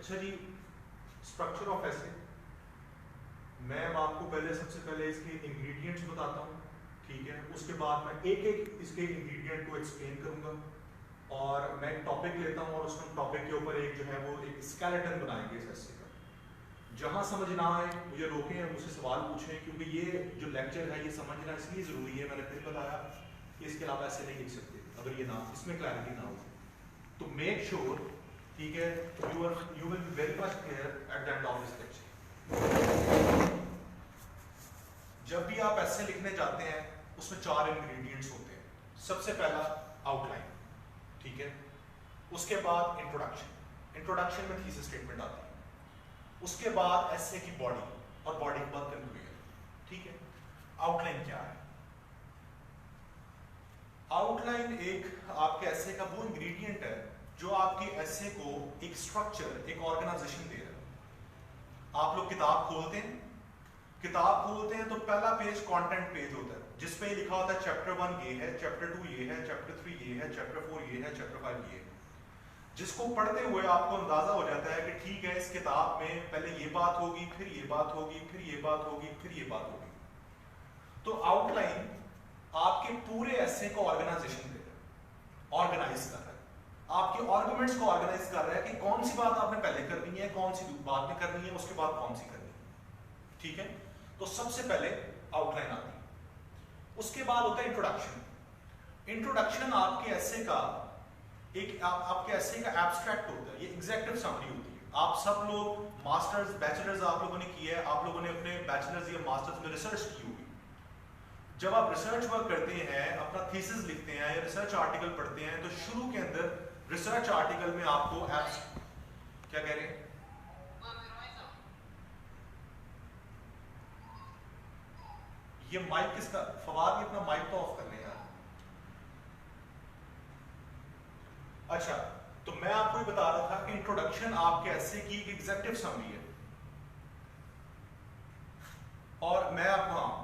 अच्छा जी, structure of एसे। मैं आपको सबसे पहले इसके इंग्रेडिएंट्स बताता हूँ, ठीक है। उसके बाद मैं एक एक इसके इंग्रेडिएंट को एक्सप्लेन करूंगा और मैं एक टॉपिक लेता हूँ और उस टॉपिक के ऊपर एक जो है वो एक स्केलेटन बनाएंगे इस एसे का। जहाँ समझ ना आए मुझे रोकें, मुझसे सवाल पूछें, क्योंकि ये जो लेक्चर है ये समझना इसलिए ज़रूरी है। मैंने फिर बताया कि इसके अलावा ऐसे नहीं लिख सकते अगर ये ना इसमें क्लैरिटी ना हो। तो मेक श्योर, ठीक है, you will be very much clear at the end of this lecture. जब भी आप ऐसे लिखने जाते हैं उसमें 4 इंग्रेडिएंट्स होते हैं। सबसे पहला आउटलाइन, ठीक है। उसके बाद इंट्रोडक्शन, इंट्रोडक्शन में थीसिस स्टेटमेंट आती है। उसके बाद एसे की बॉडी और बॉडी के बाद कंक्लूजन, ठीक है। आउटलाइन क्या है? आउटलाइन एक आपके एसे का वो इंग्रेडिएंट है जो आपके एसे को एक स्ट्रक्चर, एक ऑर्गेनाइजेशन दे रहा है। आप लोग किताब खोलते हैं तो पहला पेज कंटेंट पेज होता है जिसपे लिखा होता है चैप्टर 1 ये है, चैप्टर 2 ये है, चैप्टर 3 ये है, चैप्टर 4 ये है, चैप्टर 5 ये है। जिसको पढ़ते हुए आपको अंदाजा हो जाता है कि ठीक है, इस किताब में पहले ये बात होगी, फिर ये बात होगी, फिर ये बात होगी, फिर ये बात होगी। तो आउटलाइन आपके पूरे एसे को ऑर्गेनाइजेशन दे रहा है, ऑर्गेनाइज कर रहा है, आपके आर्गुमेंट्स को ऑर्गेनाइज कर रहा है कि कौन सी बात आपने पहले करनी है, कौन सी बाद में करनी है, उसके बाद कौन सी करनी है, ठीक है। तो सबसे पहले आउटलाइन आती है। उसके बाद होता है इंट्रोडक्शन। इंट्रोडक्शन आपके एसे का आपके एसे का एब्स्ट्रैक्ट होता है, ये एग्जेक्टिव समरी होती है। आप सब लोग मास्टर्स, बैचलर्स आप लोगों ने किया है, आप लोगों ने अपने बैचलर्स या मास्टर्स में रिसर्च की होगी। जब आप रिसर्च वर्क करते हैं, अपना थीसिस लिखते हैं या रिसर्च आर्टिकल पढ़ते हैं, तो शुरू के अंदर रिसर्च आर्टिकल में आपको क्या कह रहे हैं? ये माइक किसका? फवाद, ये अपना माइक तो ऑफ कर ले यार। अच्छा, तो मैं आपको ये बता रहा था कि इंट्रोडक्शन आपके एसे की एक एग्जेक्टिव समरी है। और मैं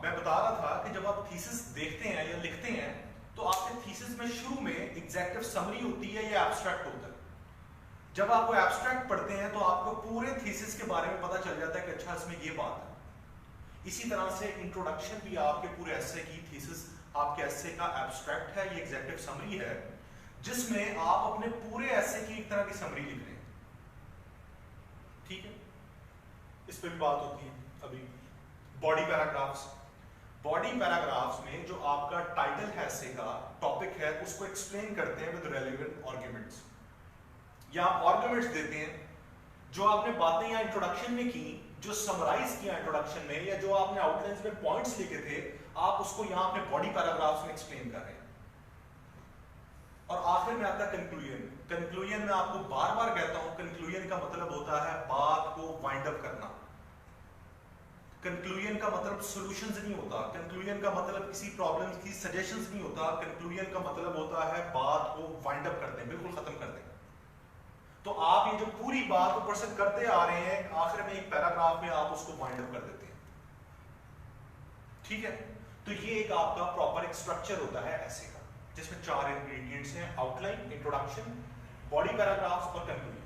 बता रहा था कि जब आप थीसिस देखते हैं या लिखते हैं तो आपके थीसिस में शुरू में एग्जेक्टिव समरी होती है या एब्स्ट्रैक्ट होता है। जब आप वो एब्स्ट्रैक्ट पढ़ते हैं तो आपको पूरे थीसिस के बारे में पता चल जाता है कि अच्छा इसमें ये बात है। इसी तरह से इंट्रोडक्शन भी आपके पूरे एसे की थीसिस, आपके एसे का एब्स्ट्रैक्ट है, ये एग्जेक्टिव समरी है जिसमें आप अपने पूरे एसे की एक तरह की समरी लिख रहे हैं, ठीक है। इस पर भी बात होती है अभी। बॉडी पैराग्राफ्स, बॉडी पैराग्राफ्स में जो आपका टाइटल है एसे का, टॉपिक है, उसको एक्सप्लेन करते हैं विद रेलेवेंट आर्गुमेंट्स, या आप आर्गुमेंट्स देते हैं जो आपने बातें या इंट्रोडक्शन में की, जो समराइज किया इंट्रोडक्शन में, या जो आपने आउटलाइंस में पॉइंट्स लिखे थे, आप उसको यहां अपने बॉडी पैराग्राफ्स में एक्सप्लेन कर रहे हैं। और आखिर में आपका कंक्लूजन। कंक्लूजन में आपको बार बार कहता हूं, कंक्लूजन का मतलब होता है बात को वाइंड अप करना। कंक्लूजन का मतलब सॉल्यूशंस नहीं होता, कंक्लूजन का मतलब किसी प्रॉब्लम की सजेशंस नहीं होता, कंक्लूजन का मतलब होता है बात को वाइंड अप कर दें, बिल्कुल खत्म कर दें। तो आप ये जो पूरी बात ऊपर से करते आ रहे हैं, आखिर में एक पैराग्राफ में आप उसको वाइंड अप कर देते हैं, ठीक है। तो ये एक आपका प्रॉपर एक स्ट्रक्चर होता है ऐसे का, जिसमें 4 इंग्रेडिएंट्स हैं: आउटलाइन, इंट्रोडक्शन, बॉडी पैराग्राफ्स और कंक्लूजन।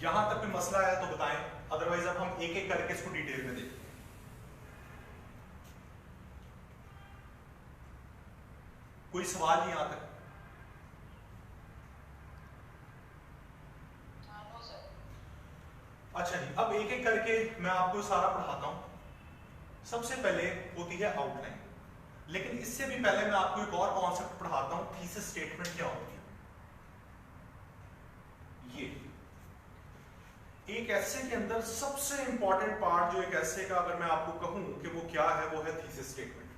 यहां तक कोई मसला है तो बताएं, अदरवाइज अब हम एक एक करके इसको डिटेल में देखते हैं। कोई सवाल नहीं यहां तक? अच्छा जी, अब एक एक करके मैं आपको सारा पढ़ाता हूं। सबसे पहले होती है आउटलाइन, लेकिन इससे भी पहले मैं आपको एक और कॉन्सेप्ट पढ़ाता हूं, थीसिस स्टेटमेंट क्या होती है। ये एक एसे के अंदर सबसे इंपॉर्टेंट पार्ट जो एक एसे का अगर मैं आपको कहूं कि वो क्या है, वो है थीसिस स्टेटमेंट।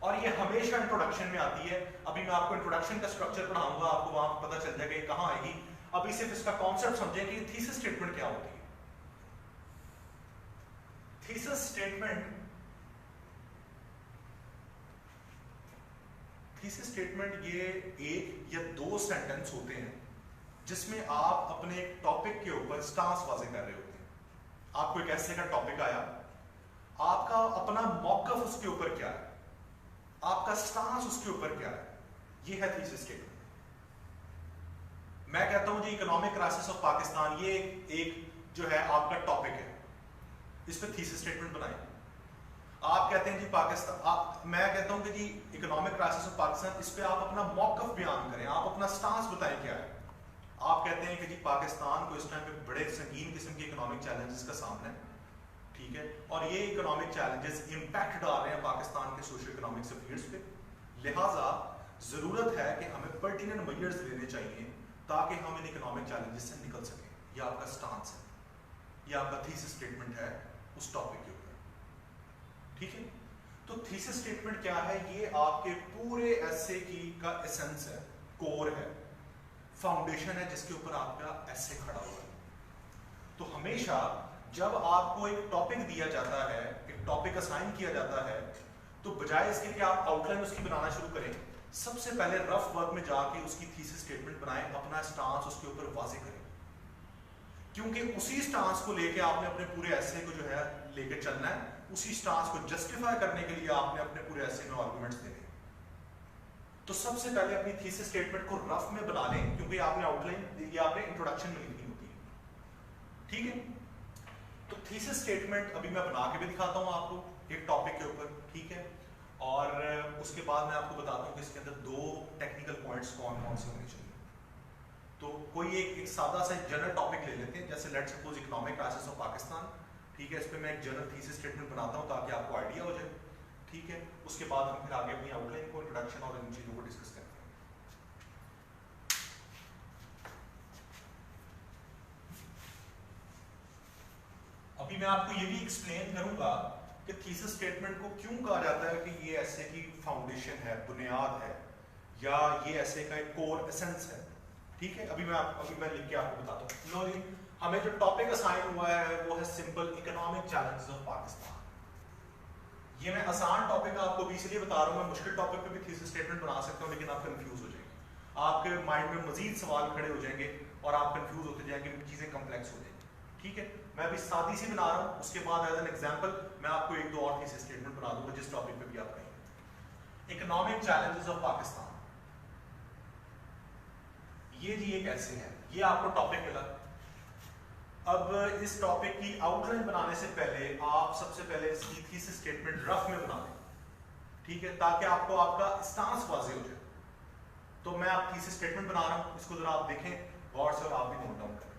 और ये हमेशा इंट्रोडक्शन में आती है। अभी मैं आपको इंट्रोडक्शन का स्ट्रक्चर पढ़ाऊंगा, आपको वहां पता चल जाएगा ये कहां आएगी। अभी सिर्फ इसका कॉन्सेप्ट समझें कि थीसिस स्टेटमेंट क्या होती है। थीसिस स्टेटमेंट ये 1 या 2 सेंटेंस होते हैं जिसमें आप अपने टॉपिक के ऊपर स्टांस वाज़ेह कर रहे होते हैं। आपको एक ऐसे का टॉपिक आया, आपका अपना मौक़िफ़ उसके ऊपर क्या है, आपका स्टांस उसके ऊपर क्या है, ये है थीसिस स्टेटमेंट। मैं कहता हूं जी इकोनॉमिक क्राइसिस ऑफ पाकिस्तान, ये एक जो है आपका टॉपिक है, इस पे थीसिस स्टेटमेंट बनाएं। आप कहते हैं जी पाकिस्तान, मैं कहता हूं कि जी इकोनॉमिक क्राइसिस ऑफ पाकिस्तान, इस पे आप अपना मौकफ बयान करें, आप अपना स्टांस बताएं क्या है। आप कहते हैं कि जी पाकिस्तान को इस टाइम पे बड़े संगीन किस्म के इकोनॉमिक चैलेंजेस का सामना है, ठीक है, और ये इकोनॉमिक चैलेंजेस इंपैक्ट डाल रहे हैं पाकिस्तान के सोशल इकोनॉमिक अफेयर्स पे, लिहाजा जरूरत है कि हमें पर्टिनेंट मेजर्स लेने चाहिए ताकि हम इन इकोनॉमिक चैलेंजेस से निकल सकें। ये आपका स्टांस है, ये आपका थीसिस स्टेटमेंट है उस टॉपिक के ऊपर, ठीक है। तो थीसिस स्टेटमेंट क्या है? ये आपके पूरे एसे की का एसेंस है, कोर है, फाउंडेशन है जिसके ऊपर आपका एसे खड़ा हुआ है। तो हमेशा जब आपको एक टॉपिक दिया जाता है, एक टॉपिक असाइन किया जाता है, तो बजाय इसके कि आप आउटलाइन उसकी बनाना शुरू करें, सबसे पहले रफ वर्क में जाके उसकी थीसिस स्टेटमेंट बनाएं, अपना स्टांस उसके ऊपर वाज़ेह करें, क्योंकि उसी स्टांस को लेके आपने अपने पूरे एसे को जो है लेके चलना है, उसी स्टांस को जस्टिफाई करने के लिए आपने अपने पूरे एसे में आर्गुमेंट्स देने। तो सबसे पहले अपनी थीसिस स्टेटमेंट को रफ में बना लें, क्योंकि आपने आउटलाइन या आपने इंट्रोडक्शन में लिखनी होती है, ठीक है। तो थीसिस स्टेटमेंट अभी मैं बना के भी दिखाता हूं आपको एक टॉपिक के ऊपर, ठीक है, और उसके बाद मैं आपको बताता हूं कि इसके अंदर दो टेक्निकल पॉइंट्स कौन कौन से होने चाहिए। तो कोई एक सादा सा जनरल टॉपिक ले लेते हैं, जैसे let's suppose economic crisis of Pakistan, ठीक है, इस पे मैं एक जनरल थीसिस स्टेटमेंट बनाता हूं ताकि आपको आइडिया हो जाए, ठीक है। उसके बाद हम फिर आगे अपनी आउटलाइन को, इंट्रोडक्शन और इन चीजों को डिस्कस करते हैं। अभी मैं आपको ये भी एक्सप्लेन करूंगा कि थीसिस स्टेटमेंट को क्यों कहा जाता है कि ये एसे की फाउंडेशन है, बुनियाद है, या ये एसे का एक कोर एसेंस है, ठीक है। अभी मैं लिख के आपको बताता हूँ। लो जी, हमें जो टॉपिक असाइन हुआ है वो है simple economic challenges of Pakistan. ये मैं आसान टॉपिक आपको भी इसलिए बता रहा हूँ, मैं मुश्किल टॉपिक पे भी थीसिस स्टेटमेंट बना सकता हूँ, लेकिन आप कंफ्यूज हो जाएंगे, आपके माइंड में मजीद सवाल खड़े हो जाएंगे और आप कंफ्यूज होते जाएंगे, चीजें कॉम्प्लेक्स हो जाएंगी, ठीक है। मैं अभी सादी सी बना रहा हूँ, उसके बाद एज एन एग्जांपल मैं आपको एक दो और थीसिस स्टेटमेंट बना दूंगा जिस टॉपिक पे भी आप कहेंगे। इकोनॉमिक चैलेंजेस ऑफ पाकिस्तान, ये जी एक ऐसे है, ये आपको टॉपिक मिला। अब इस टॉपिक की आउटलाइन बनाने से पहले आप सबसे पहले इसकी थीसिस स्टेटमेंट रफ में बना लें, ठीक है, ताकि आपको आपका स्टांस वाज़ेह हो जाए। तो मैं आप थीसिस स्टेटमेंट बना रहा हूं, इसको जरा आप देखें गौर से और आप भी नोट डाउन करें।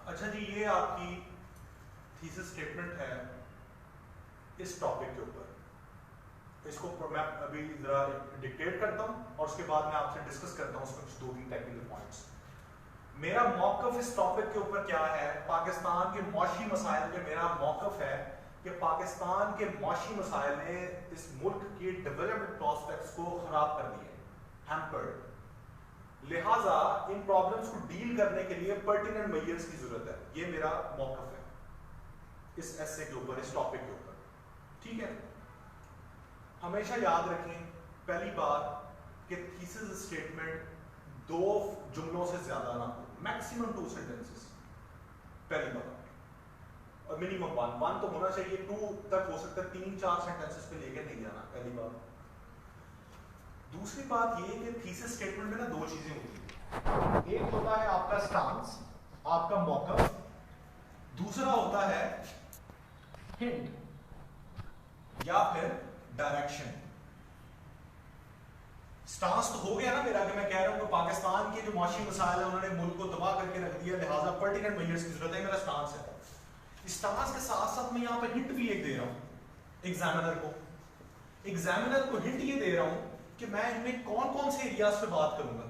अच्छा जी, ये आपकी थीसिस स्टेटमेंट है इस टॉपिक के ऊपर। इसको मैं अभी जरा डिक्टेट करता हूं और उसके बाद मैं आपसे डिस्कस करता हूं उसमें कुछ दो तीन टेक्निकल पॉइंट्स। मेरा मौकफ इस टॉपिक के ऊपर क्या है? पाकिस्तान के मौशी मसाइल पे मेरा मौकफ है कि पाकिस्तान के मौशी मसाइल ने इस मुल्क के डेवलपमेंट प्रोस्पेक्ट्स को खराब कर दिए, हैम्पर्ड। लिहाजा इन प्रॉब्लम्स को डील करने के लिए पर्टिनेंट मेजर्स की जरूरत है। ये मेरा मौकफ है इस एसे के ऊपर, इस टॉपिक के ऊपर, ठीक है। हमेशा याद रखें पहली बात कि थीसिस स्टेटमेंट दो जुमलों से ज्यादा ना हो, मैक्सिमम 2 सेंटेंसेस, पहली बात, और मिनिमम 1 तो होना चाहिए, 2 तक हो सकता है, 3-4 सेंटेंसेस पे लेके नहीं जाना, पहली बात। दूसरी बात ये कि थीसिस स्टेटमेंट में ना दो चीजें होती हैं, एक होता है आपका स्टांस, आपका मौकफ, दूसरा होता है हिंट या फिर डायरेक्शन। स्टांस तो हो गया ना मेरा कि मैं कह रहा हूं कि पाकिस्तान के जो माशी मसाइल है उन्होंने मुल्क को तबाह करके रख दिया, लिहाजा पर्टिनेंट मेजर्स की जरूरत है, मेरा स्टांस है। इस स्टांस के साथ साथ मैं यहाँ पे हिंट भी एक दे रहा हूँ एग्जामिनर को हिंट ये दे रहा हूं कि मैं इनमें कौन कौन से एरियाज पे बात करूंगा।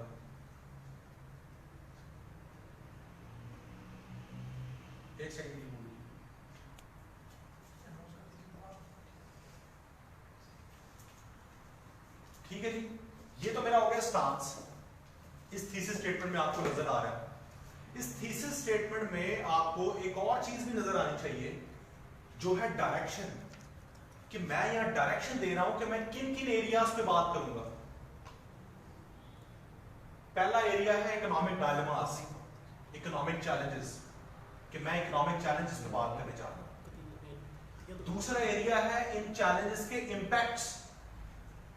एक सेकंड की मूवी, ठीक है जी, ये तो मेरा हो गया स्टांस। इस थीसिस स्टेटमेंट में आपको नजर आ रहा है। इस थीसिस स्टेटमेंट में आपको एक और चीज भी नजर आनी चाहिए जो है डायरेक्शन, कि मैं यहां डायरेक्शन दे रहा हूं कि मैं किन किन एरियाज पे बात करूंगा। पहला एरिया है इकोनॉमिक डायलेमास, इकोनॉमिक चैलेंजेस, कि मैं इकोनॉमिक चैलेंजेस पे बात करने जा रहा हूं। दूसरा एरिया है इन चैलेंजेस के impacts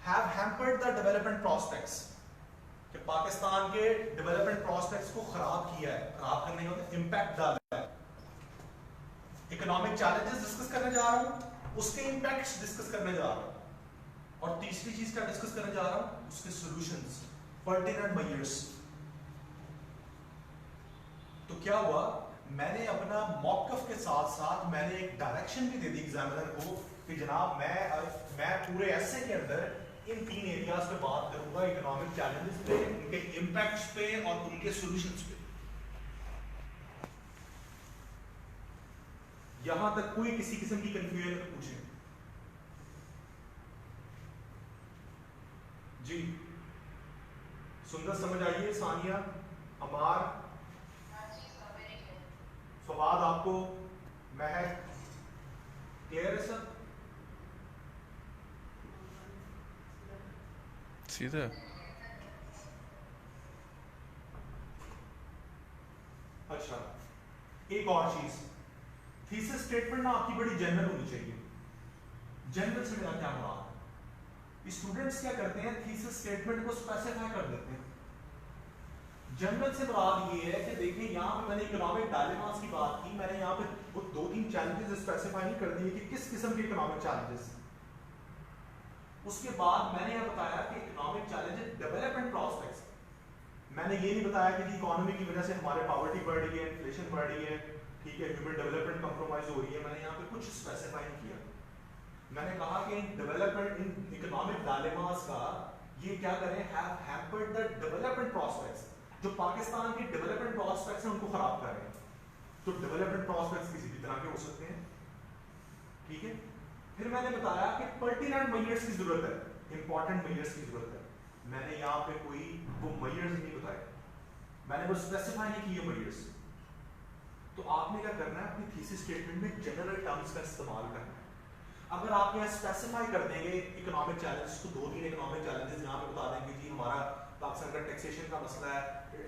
have hampered the development prospects, कि पाकिस्तान के डेवलपमेंट प्रोस्पेक्ट्स को खराब किया है, खराब करने का इंपैक्ट डाला है। इकोनॉमिक चैलेंजेस डिस्कस करने जा रहा हूं, उसके इंपैक्ट्स डिस्कस करने जा रहा हूं, और तीसरी चीज क्या डिस्कस करने जा रहा हूं, उसके सॉल्यूशंस, पर्टिनेंट मेजर्स। तो क्या हुआ, मैंने अपना मौकफ के साथ साथ मैंने एक डायरेक्शन भी दे दी एग्जामिनर को कि जनाब मैं पूरे एसे के अंदर इन तीन एरियाज पे बात करूंगा, इकोनॉमिक चैलेंजेस पे, उनके इंपैक्ट्स पे और उनके सॉल्यूशंस पे। यहां तक कोई किसी किस्म की कंफ्यूजन तो पूछे जी। सुंदर समझ आइए, सानिया, अमार, फवाद, आपको, महक, क्लियर है सब? सीधा अच्छा, एक और चीज, थीसिस स्टेटमेंट ना आपकी बड़ी जनरल होनी चाहिए। जनरल से मेरा क्या मुराद है, स्टूडेंट्स क्या करते हैं, थीसिस स्टेटमेंट को स्पेसिफाई कर देते हैं। जनरल से मुराद ये है कि देखिए यहाँ पे मैंने इकोनॉमिक डायलेमास की बात की, मैंने यहाँ पे वो दो तीन चैलेंजेस स्पेसिफाई नहीं कर दिए कि किस किस्म के इकोनॉमिक चैलेंजेस। उसके बाद मैंने यह बताया कि इकोनॉमिक चैलेंजेस डेवलपमेंट प्रोस्पेक्ट्स, मैंने ये नहीं बताया कि इकोनॉमी की वजह से हमारे पॉवर्टी बढ़ रही है, इन्फ्लेशन बढ़ रही है, ठीक है, ह्यूमन डेवलपमेंट कंप्रोमाइज हो रही है, मैंने यहाँ पे कुछ स्पेसिफाई नहीं किया। मैंने कहा कि डेवलपमेंट इन इकोनॉमिक डायलेमास का ये क्या करें, have hampered the development prospects, जो पाकिस्तान के डेवलपमेंट प्रोस्पेक्ट्स हैं उनको खराब कर रहे हैं। तो डेवलपमेंट प्रोस्पेक्ट्स किसी भी तरह के हो सकते हैं, ठीक है। फिर मैंने बताया कि पर्टिनेंट मेजर्स की जरूरत है, इंपॉर्टेंट मेजर्स की जरूरत है। मैंने यहाँ पे कोई वो मेजर्स नहीं बताए, मैंने वो स्पेसिफाई नहीं किए मेजर्स। तो आपने क्या करना है, अपनी थीसिस स्टेटमेंट में जनरल टर्म्स का इस्तेमाल करना है। अगर आप यहाँ स्पेसिफाई कर देंगे इकोनॉमिक चैलेंजेस को, दो तीन इकोनॉमिक चैलेंजेस यहाँ पे बता देंगे जी हमारा पाकिस्तान का टैक्सेशन का मसला है,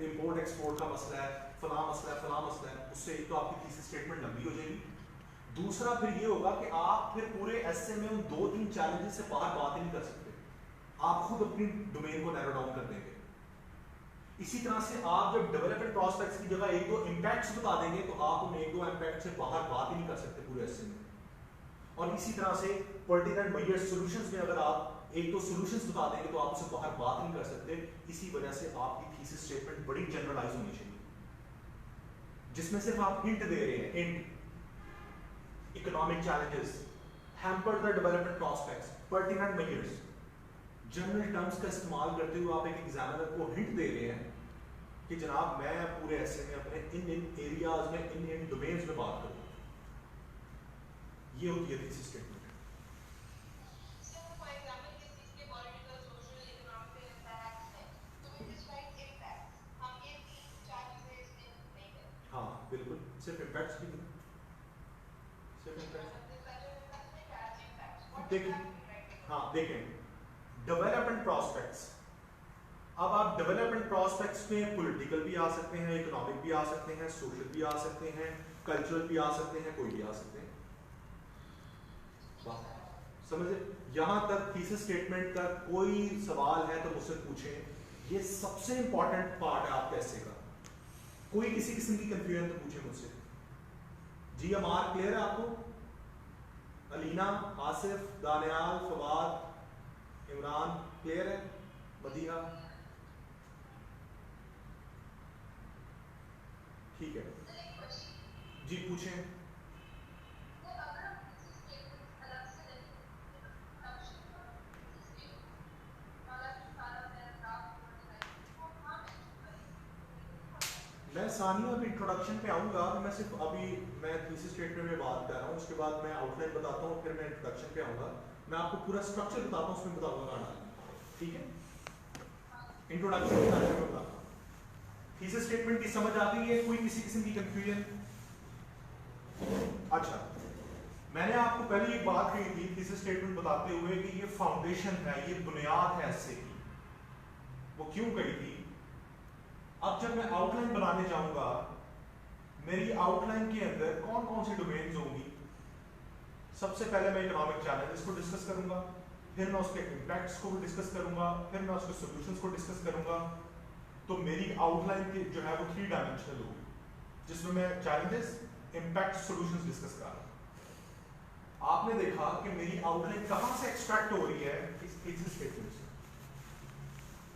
इंपोर्ट एक्सपोर्ट का मसला है, फलां मसला है, फलां मसला है, उससे एक तो आपकी थीसिस स्टेटमेंट लंबी हो जाएगी। दूसरा फिर ये होगा कि आप फिर पूरे एसे में उन दो तीन चैलेंजेस से बाहर बात ही नहीं कर सकते, आप खुद अपनी डोमेन को नैरो डाउन कर देंगे। इसी तरह से आप जब डेवलपमेंट प्रोस्पेक्ट्स की जगह एक दो इंपैक्ट्स बता देंगे तो आप उन एक दो इंपैक्ट से बाहर बात ही नहीं कर सकते पूरे एसे में। और इसी तरह से पर्टिनेंट मेजर्स सॉल्यूशंस में अगर आप एक दो सॉल्यूशंस बता देंगे तो आप उससे बाहर बात नहीं कर सकते। इसी वजह से आपकी थीसिस स्टेटमेंट बड़ी जनरलाइज होनी चाहिए, जिसमें सिर्फ आप हिंट दे रहे हैं, hint, economic challenges, hampered the development prospects, pertinent measures, general terms का इस्तेमाल करते हुए आप एक एग्जामिनर को हिंट दे रहे हैं कि जनाब मैं पूरे ऐसे में अपने इन एरियाज में, इन डोमेन्स में बात करूँ। ये होती है थीसिस स्टेटमेंट। हाँ बिल्कुल, सिर्फ इम्पैक्ट्स भी नहीं, सिर्फ इम्पैक्ट्स। देखें, हाँ देखें, डेवलपमेंट प्रोस्पेक्ट्स, अब आप डेवलपमेंट प्रोस्पेक्ट्स में पॉलिटिकल भी आ सकते हैं, इकोनॉमिक भी आ सकते हैं, सोशल भी आ सकते हैं, कल्चरल भी आ सकते हैं, कोई भी आ सकते हैं। समझे? यहां तक थीसिस स्टेटमेंट का कोई सवाल है तो मुझसे पूछें, ये सबसे इंपॉर्टेंट पार्ट है आपके ऐसे का। कोई किसी किस्म की कंफ्यूजन तो पूछे मुझसे। जी अमार क्लियर है आपको? अलीना, आसिफ, दानियाल, फवाद, इमरान क्लियर है? बढ़िया, ठीक है जी, पूछें। मैं सानिया अभी इंट्रोडक्शन पे आऊँगा, मैं सिर्फ अभी मैं थीसिस स्टेटमेंट में बात कर रहा हूँ, उसके बाद मैं आउटलाइन बताता हूँ, फिर मैं इंट्रोडक्शन पे आऊँगा, मैं आपको पूरा स्ट्रक्चर बताता हूँ, उसमें बताऊँगा गाना, ठीक है। इंट्रोडक्शन में बताता हूँ। थीसिस स्टेटमेंट की समझ आ गई है? कोई किसी किस्म की कंफ्यूजन? अच्छा, मैंने आपको पहले एक बात कही थी थीसिस स्टेटमेंट बताते हुए कि ये फाउंडेशन है, ये बुनियाद है एस्से की। वो क्यों कही थी? अब जब मैं आउटलाइन बनाने जाऊंगा, मेरी आउटलाइन के अंदर कौन कौन सी डोमेन्स होंगी? सबसे पहले मैं इकोनॉमिक चैलेंजेस को डिस्कस करूंगा, फिर मैं उसके इम्पैक्ट्स को भी डिस्कस करूंगा, फिर मैं उसके सॉल्यूशंस को डिस्कस करूंगा। तो मेरी आउटलाइन की जो है वो 3 डायमेंशनल होगी, जिसमें मैं चैलेंजेस, इम्पैक्ट, सॉल्यूशंस डिस्कस कर रहा हूं। आपने देखा कि मेरी आउटलाइन कहां से एक्सट्रैक्ट हो रही है? इस थीसिस स्टेटमेंट से।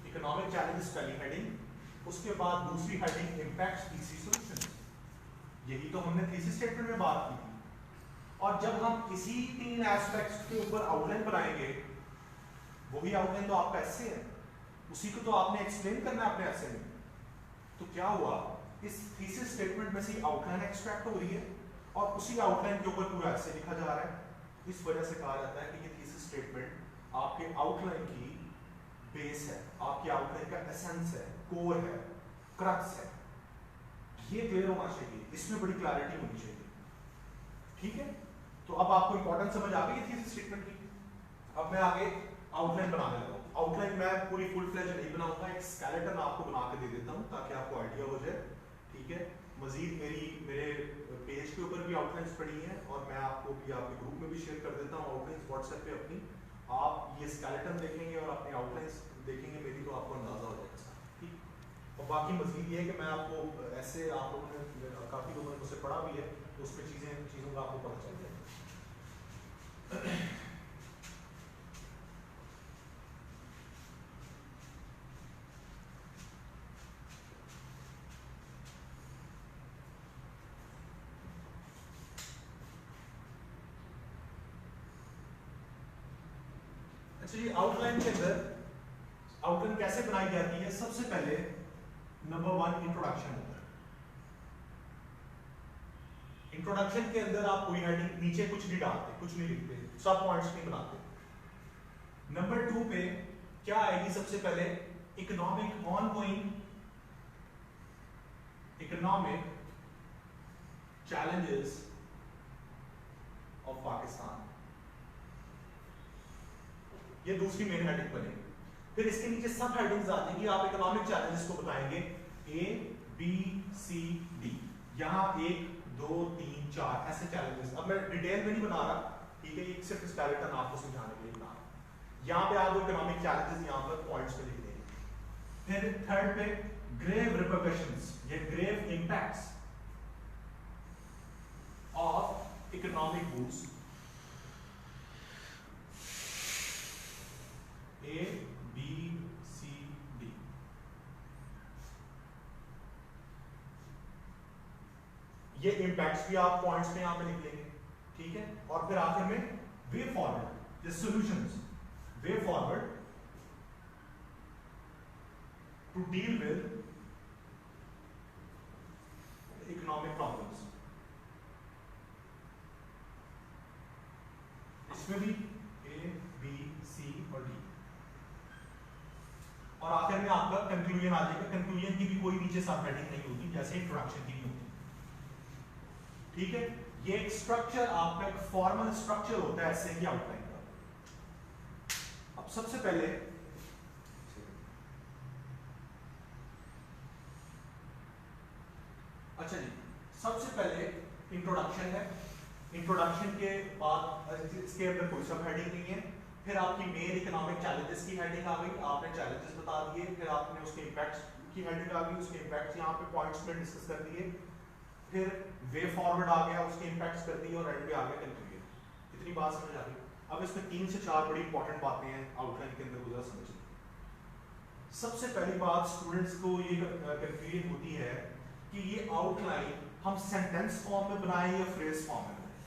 इकोनॉमिक चैलेंजेस पहली हेडिंग, उसके बाद दूसरी हेडिंग इम्पैक्ट्स, तीसरी सॉल्यूशंस। यही तो हमने थीसिस स्टेटमेंट में बात की थी। और जब हम इसी 3 एस्पेक्ट्स के ऊपर आउटलाइन बनाएंगे, वही आउटलाइन तो आपका एस्से है, उसी को तो आपने एक्सप्लेन करना है अपने एस्से में। तो क्या हुआ, इस थीसिस स्टेटमेंट में से आउटलाइन एक्सट्रैक्ट हो रही है और उसी आउटलाइन के ऊपर पूरा एस्से लिखा जा रहा है। इस वजह से कहा जाता है कि ये थीसिस स्टेटमेंट आपके आउटलाइन की बेस है, आपकी आउटलाइन का एसेंस है, कोर है, क्रक्स है। ये क्लियर होना चाहिए, इसमें बड़ी क्लैरिटी होनी चाहिए, ठीक है। तो अब आपको इंपॉर्टेंस समझ आ गई थी स्टेटमेंट की। अब मैं आगे आउटलाइन बनाने लगा हूं। आउटलाइन मैं पूरी फुल फ्लेज नहीं बनाऊंगा, एक स्केलेटन आपको बना के दे देता हूं ताकि आपको आइडिया हो जाए, ठीक है। मजीद मेरे पेज के ऊपर भी आउटलाइंस पड़ी हैं और मैं आपको भी आपके ग्रुप में भी शेयर कर देता हूं आउटलाइंस व्हाट्सएप पे अपनी। आप ये स्केलेटन देखेंगे और अपनी आउटलाइंस देखेंगे मेरी, तो आपको अंदाजा हो जाएगा, ठीक। और बाकी मजीद ये है कि मैं आपको ऐसे, आप लोगों ने काफ़ी लोगों ने मुझसे पढ़ा भी है, तो उसमें चीज़ों का आपको पता चल जाएगा। अच्छा जी, आउटलाइन के अंदर आउटलाइन कैसे बनाई जाती है? सबसे पहले नंबर 1 इंट्रोडक्शन होता है। इंट्रोडक्शन के अंदर आप कोई हेडिंग नीचे कुछ नहीं डालते, कुछ नहीं लिखते, सब पॉइंट्स नहीं बनाते। नंबर 2 पे क्या आएगी? सबसे पहले economic ongoing economic challenges of Pakistan, ये दूसरी मेन हेडिंग बनेगी। फिर इसके नीचे सब हेडिंग्स आ जाएंगी, आप इकोनॉमिक चैलेंजेस को बताएंगे A, B, C, D। यहां 1, 2, 3, 4 ऐसे चैलेंजेस। अब मैं डिटेल में नहीं बना रहा, ठीक है, ये सिर्फ स्केलेटन आपको समझाने के लिए बना रहा हूं। यहां पे आपको इकोनॉमिक चैलेंजेस यहां पर पॉइंट्स पे लिख देंगे। फिर थर्ड पे ग्रेव रिपरकशंस या grave impacts of economic boost A, B, C, D। ये इंपैक्ट्स भी आप पॉइंट्स में यहां पे लिख लेंगे, ठीक है। और फिर आखिर में वे फॉरवर्ड, ये solutions, way forward to deal with economic problems. इसमें भी A, B, C और D। और आखिर में आपका कंक्लूजन आ जाएगा। कंक्लूजन की भी कोई नीचे सब हेडिंग नहीं होती, जैसे इंट्रोडक्शन की नहीं होती, ठीक है। ये एक स्ट्रक्चर, आपका एक फॉर्मल स्ट्रक्चर होता है ऐसे की आउटलाइन का। अब सबसे पहले अच्छा जी, सबसे पहले इंट्रोडक्शन है। इंट्रोडक्शन के बाद इसके अंदर कोई सब हेडिंग नहीं है। फिर आपकी मेन इकोनॉमिक चैलेंजेस की हेडिंग आ गई, आपने चैलेंजेस बता दिए। फिर आपने उसके इम्पैक्ट्स की हेडिंग आ गई, उसके इम्पैक्ट्स यहाँ पे पॉइंट्स में डिस्कस कर दिए। फिर वे फॉरवर्ड आ गया, उसके इम्पैक्ट्स कर दिए और एंड पे आ गया कंक्लूजन। इतनी बात समझ आ गई। अब इसमें 3 से 4 बड़ी इंपॉर्टेंट बातें हैं आउटलाइन के अंदर, गुजरा समझ। सबसे पहली बात स्टूडेंट्स को ये कंफ्यूजन होती है कि ये आउटलाइन हम सेंटेंस फॉर्म में बनाएं या फ्रेज फॉर्म में बनाएं।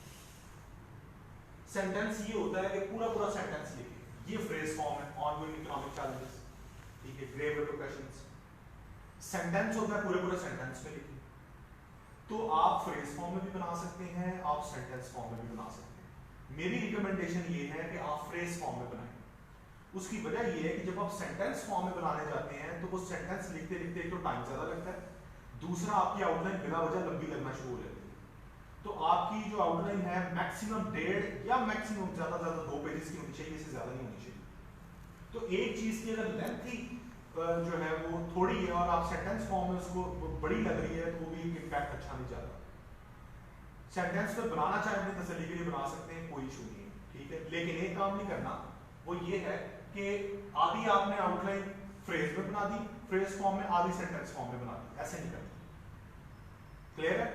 सेंटेंस ये होता है कि पूरा पूरा सेंटेंस लिखें, ये फ्रेज फॉर्म है, ऑनगोइंग इकोनॉमिक चैलेंजेस, ठीक है, ग्रेव रिपरकशंस। सेंटेंस होता है पूरे पूरे सेंटेंस में लिखें। तो आप फ्रेज फॉर्म में भी बना सकते हैं, आप सेंटेंस फॉर्म में भी बना सकते हैं। मेरी रिकमेंडेशन ये है कि आप फ्रेज फॉर्म में बनाएं। उसकी वजह ये है कि जब आप सेंटेंस फॉर्म में बनाने जाते हैं तो वो सेंटेंस लिखते लिखते एक तो टाइम ज्यादा लगता है, दूसरा आपकी आउटलाइन बिना वजह लंबी लगना शुरू हो जाती है। तो आपकी जो आउटलाइन है मैक्सिमम 1.5 या मैक्सिमम ज्यादा 2 पेजेस की होनी चाहिए, इससे ज्यादा नहीं होनी चाहिए। तो एक चीज की अगर लेंथ ही जो है वो थोड़ी है और आप सेंटेंस फॉर्म में उसको बड़ी लग रही है तो वो भी इम्पैक्ट अच्छा नहीं जाता। सेंटेंस में बनाना चाहे अपनी तसल्ली के लिए बना सकते हैं, कोई इशू नहीं है, ठीक है। लेकिन एक काम नहीं करना, वो ये है कि आधी आपने आउटलाइन फ्रेज में बना दी, फ्रेज फॉर्म में, आधी सेंटेंस फॉर्म में बना दी, ऐसे नहीं करना। क्लियर है?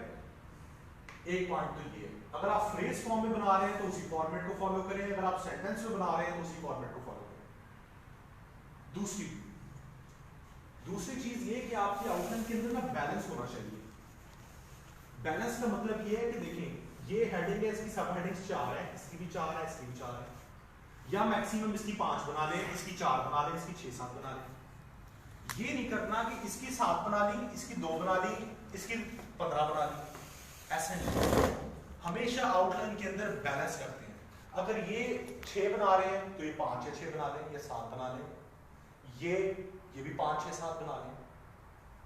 एक पॉइंट तो ये है, अगर आप फ्रेज फॉर्म में बना रहे हैं तो उसी फॉर्मेट को फॉलो करें, अगर आप सेंटेंस में बना रहे हैं तो उसी फॉर्मेट को फॉलो करें। दूसरी चीज ये कि आपकी आउटलाइन के अंदर ना बैलेंस होना चाहिए। बैलेंस का मतलब ये है कि देखें, ये हेडिंग है, इसकी सब हेडिंग्स 4 है, इसकी भी 4 है, इसकी भी 4 है, या मैक्सिमम इसकी 5 बना लें, इसकी 4 बना लें, इसकी 6-7 बना लें। ये नहीं करना कि इसकी 7 बना ली, इसकी 2 बना ली, इसकी 15 बना ली, ऐसे नहीं। हमेशा आउटलाइन के अंदर बैलेंस करते हैं। अगर ये 6 बना रहे हैं तो ये 5 या 6 बना लें, या 7 बना लें, ये भी 5 या 7 बना लें।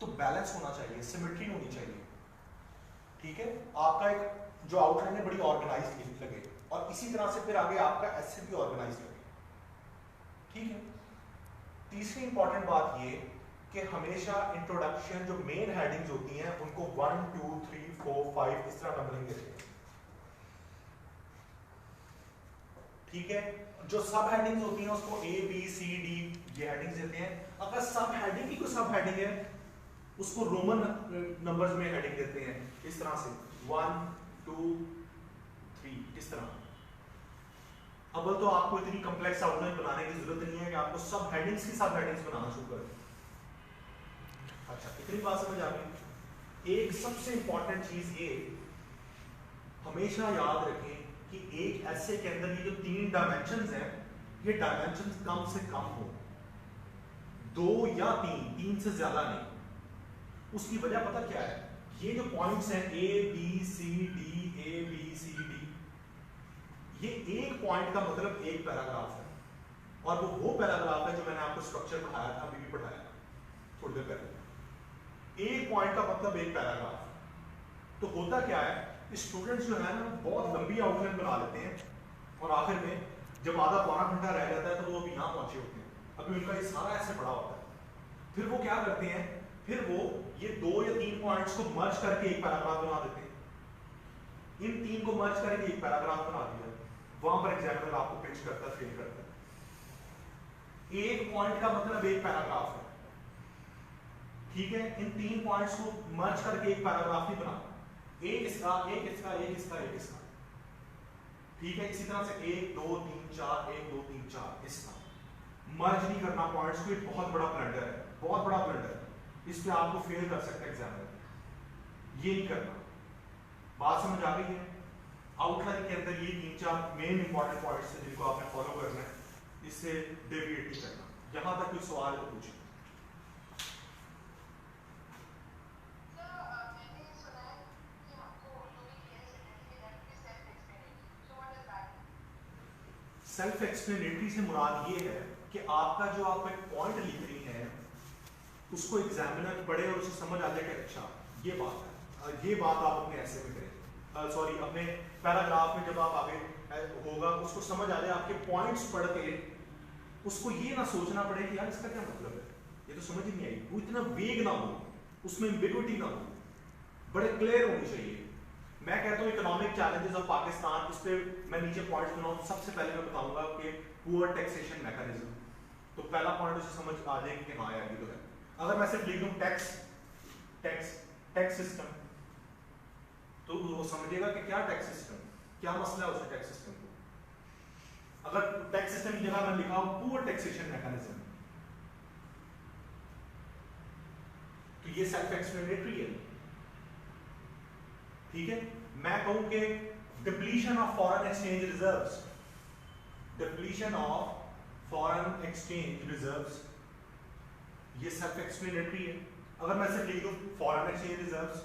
तो बैलेंस होना चाहिए, सिमेट्री होनी चाहिए, ठीक है। आपका एक जो आउटलाइन है बड़ी ऑर्गेनाइज्ड लगे और इसी तरह से फिर आगे आपका एस्से भी ऑर्गेनाइज लगे, ठीक है। तीसरी इंपॉर्टेंट बात ये कि हमेशा इंट्रोडक्शन जो मेन हेडिंग्स होती हैं उनको 1 2 3 4 5 इस तरह नंबरिंग देते हैं, ठीक है। जो सब हेडिंग्स होती हैं उसको A B C D ये हेडिंग्स देते हैं। अगर सब हेडिंग ही कोई सब हेडिंग है उसको रोमन नंबर्स में हेडिंग देते हैं, इस तरह से 1 2 3 इस तरह। अब तो आपको इतनी कॉम्प्लेक्स आउटलाइन बनाने की जरूरत नहीं है कि आपको सब हेडिंग्स की सब हेडिंग्स बनाना शुरू करें। अच्छा, इतनी बात समझ आ गई। एक सबसे इंपॉर्टेंट चीज ये हमेशा याद रखें कि एक एस्से के अंदर ये जो 3 डायमेंशंस हैं, ये डायमेंशंस कम से कम हो, 2 या 3 से ज्यादा नहीं। उसकी वजह पता क्या है? ये जो पॉइंट्स हैं A B C D A B C D, ये एक पॉइंट का मतलब एक पैराग्राफ है, और वो पैराग्राफ है जो मैंने आपको स्ट्रक्चर पढ़ाया था, अभी भी पढ़ाया था थोड़ी देर पहले। एक पॉइंट का मतलब एक पैराग्राफ। तो होता क्या है, स्टूडेंट्स जो है ना बहुत लंबी आउटलाइन बना लेते हैं और आखिर में जब आधा पौना घंटा रह जाता है तो वो अभी यहाँ पहुंचे होते हैं, अभी उनका ये सारा ऐसे पड़ा होता है। फिर वो क्या करते हैं, फिर वो ये 2 या 3 पॉइंट्स को मर्ज करके एक पैराग्राफ बना देते हैं। इन 3 को मर्ज करके एक पैराग्राफ बना दिया, वहां पर एग्जामिनर आपको पिंच करता है, फेल करता है। एक पॉइंट का मतलब एक पैराग्राफ है, ठीक है। इन 3 पॉइंट्स को मर्ज करके एक पैराग्राफ नहीं बना, एक इसका एक इसका एक इसका एक इसका, ठीक है। इसी तरह से 1 2 3 4 1 2 3 4 इसका मर्ज नहीं करना पॉइंट्स को। एक बहुत बड़ा ब्लंडर है, बहुत बड़ा ब्लंडर है, इस पे आपको फेल कर सकता है एग्जामिनर। ये नहीं करना। बात समझ आ गई है? आउटलाइन के अंदर ये 3-4 मेन इंपॉर्टेंट पॉइंट्स हैं जिनको आपने फॉलो करना है, इससे डेविएट नहीं करना। यहां तक कोई सवाल तो पूछे। सेल्फ एक्सप्लेनेटरी से मुराद ये है कि आपका जो आप एक पॉइंट लिख रही हैं उसको एग्जामिनर पढ़े और उसे समझ आ जाए कि अच्छा ये बात है, ये बात आप अपने ऐसे में करें, सॉरी अपने पैराग्राफ में जब आप आगे होगा उसको समझ आ जाए। आपके पॉइंट्स पढ़ के उसको ये ना सोचना पड़े कि यार इसका क्या मतलब है, ये तो समझ ही नहीं आई। वो इतना वेग ना हो, उसमें एम्बिग्विटी ना हो, बड़े क्लियर होनी चाहिए। मैं कहता हूँ इकोनॉमिक चैलेंजेस ऑफ पाकिस्तान, इस पे मैं नीचे पॉइंट्स बनाऊँ। सबसे पहले मैं बताऊंगा कि पुअर टैक्सेशन मैकेनिज्म, तो पहला पॉइंट उसे समझ आ जाएगी कि हाँ यार ये तो है। अगर मैं सिर्फ लिख दूं टैक्स सिस्टम, तो वो समझेगा कि क्या टैक्स सिस्टम, क्या मसला है उसे टैक्स सिस्टम को। अगर टैक्स सिस्टम की जगह मैं लिखा हूं पुअर टैक्सेशन मैकेनिज्म, ये सेल्फ एक्सप्लेनेटरी है, ठीक है। मैं कहूं कि depletion of foreign exchange reserves, depletion of foreign exchange reserves, ये सेल्फ एक्सप्लेनेटरी है। अगर मैं सिर्फ लिख दूं फॉरेन एक्सचेंज रिजर्व्स,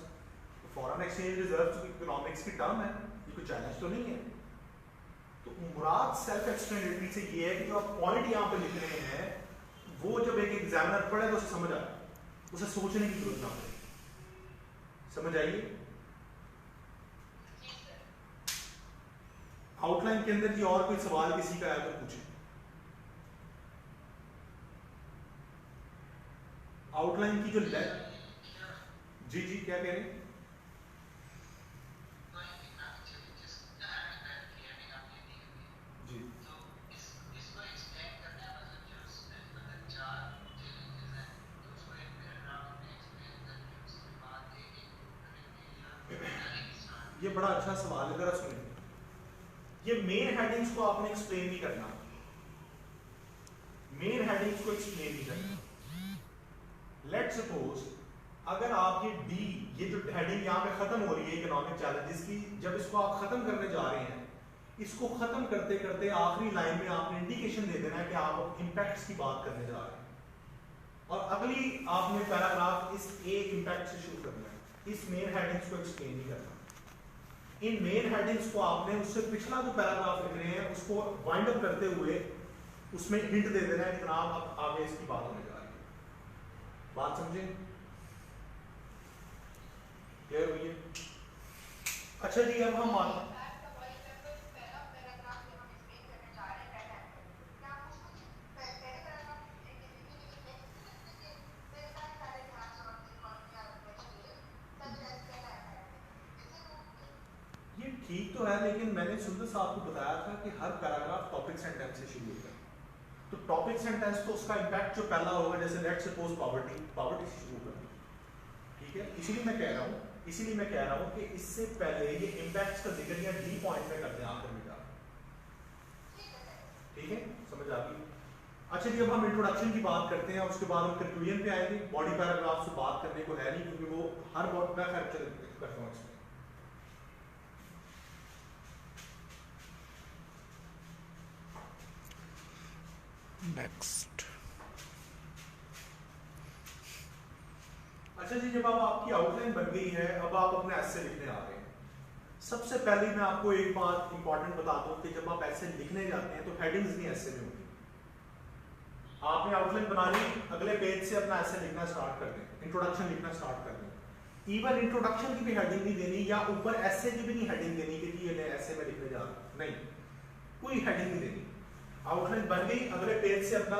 तो फॉरेन एक्सचेंज रिजर्व्स तो इकोनॉमिक्स की टर्म है, ये कोई चैलेंज तो नहीं है। तो मुराद सेल्फ एक्सप्लेनेटरी से ये है कि जो आप पॉइंट यहां पे लिख रहे हैं वो जब एक एग्जामिनर पढ़े तो उसे समझ आए, उसे सोचने की जरूरत ना पड़े। समझ आइए? आउटलाइन के अंदर जी और कोई सवाल किसी का है तो पूछें। आउटलाइन की जो जी जी क्या कह रहे हैं? ये बड़ा अच्छा सवाल है, जरा सुनिए। ये मेन हेडिंग्स को आपने एक्सप्लेन नहीं करना, मेन हेडिंग्स को एक्सप्लेन नहीं करना। लेट्स सपोज अगर आप ये डी, ये जो हेडिंग यहाँ पे खत्म हो रही है इकोनॉमिक चैलेंजेस की, जब इसको आप खत्म करने जा रहे हैं, इसको खत्म करते करते आखिरी लाइन में आपने इंडिकेशन दे देना है कि आप इंपैक्ट्स की बात करने जा रहे हैं, और अगली आपने पैराग्राफ इस एक इंपैक्ट से शुरू करना है। इस मेन हेडिंग्स को एक्सप्लेन नहीं करना। इन मेन हेडिंग्स को आपने उससे पिछला जो पैराग्राफ लिख रहे हैं उसको वाइंड अप करते हुए उसमें हिंट दे देना है कि जनाब अब आगे इसकी बात होने जा रही है। बात समझे? क्लियर हुई है? अच्छा जी, अब हम ये ठीक तो है, लेकिन मैंने सुंदर साहब को बताया था कि हर पैराग्राफ टॉपिक सेंटेंस से शुरू होता है। तो टॉपिक सेंटेंस तो उसका इंपैक्ट जो पहला होगा, जैसे लेट्स सपोज पॉवर्टी, पॉवर्टी से शुरू करना, ठीक है। इसीलिए मैं कह रहा हूँ कि इससे पहले ये इंपैक्ट्स का जिक्र या डी पॉइंट में करते हैं आखिर में जाकर, ठीक है? समझ आ गई? अच्छा जी, अब हम इंट्रोडक्शन की बात करते हैं, उसके बाद हम कंक्लूजन पे आएंगे। बॉडी पैराग्राफ से बात करने को है नहीं, क्योंकि वो हर बहुत मैं खैर करता हूँ इसमें। नेक्स्ट। अच्छा जी, जब अब आपकी आउटलाइन बन गई है, अब आप अपने ऐसे लिखने आ रहे हैं। सबसे पहले मैं आपको एक बात इंपॉर्टेंट बता दूं कि जब आप ऐसे लिखने जाते हैं तो हेडिंग्स नहीं ऐसे में होंगी। आपने आउटलाइन बना ली, अगले पेज से अपना ऐसे लिखना स्टार्ट कर दें, इंट्रोडक्शन लिखना स्टार्ट कर दें। इवन इंट्रोडक्शन की भी हेडिंग नहीं देनी, या ऊपर ऐसे की भी नहीं हेडिंग देनी कि ये ऐसे में लिखने जा रहा हूं, नहीं, कोई हेडिंग नहीं देनी। आउटलाइन बन गई, अगले पेज से अपना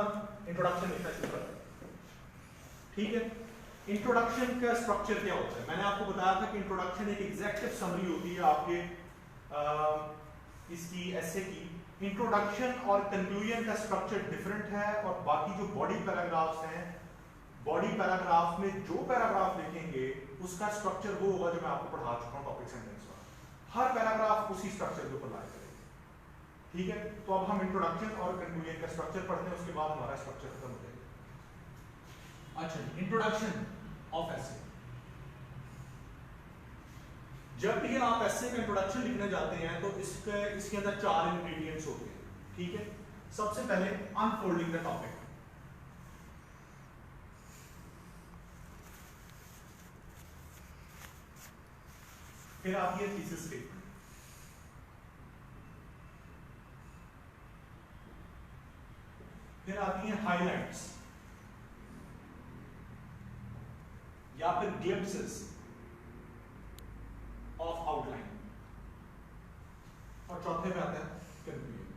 इंट्रोडक्शन लिखना शुरू कर दें, ठीक है। इंट्रोडक्शन का स्ट्रक्चर क्या होता है? मैंने आपको बताया था कि इंट्रोडक्शन एक एग्जेक्टिव समरी होती है आपके इसकी एसे की। इंट्रोडक्शन और कंक्लूजन का स्ट्रक्चर डिफरेंट है, और बाकी जो बॉडी पैराग्राफ्स हैं, बॉडी पैराग्राफ में जो पैराग्राफ लिखेंगे उसका स्ट्रक्चर वो होगा जो मैं आपको पढ़ा चुका हूं टॉपिक सेंटेंस का। हर पैराग्राफ उसी स्ट्रक्चर के ऊपर लाई करेगा, ठीक है। तो अब हम इंट्रोडक्शन और कंक्लूजन का स्ट्रक्चर पढ़ते हैं, उसके बाद हमारा स्ट्रक्चर खत्म हो जाएगा। अच्छा, इंट्रोडक्शन ऑफ एसे। जब भी आप एसे का इंट्रोडक्शन लिखने जाते हैं तो इसके अंदर 4 इंग्रेडिएंट्स होते हैं, ठीक है। सबसे पहले अनफोल्डिंग द टॉपिक, फिर आती है थीसिस स्टेटमेंट, फिर आती है हाइलाइट्स या फिर ग्लिम्पसेस ऑफ आउटलाइन, और चौथे में आता है कंक्लूजन।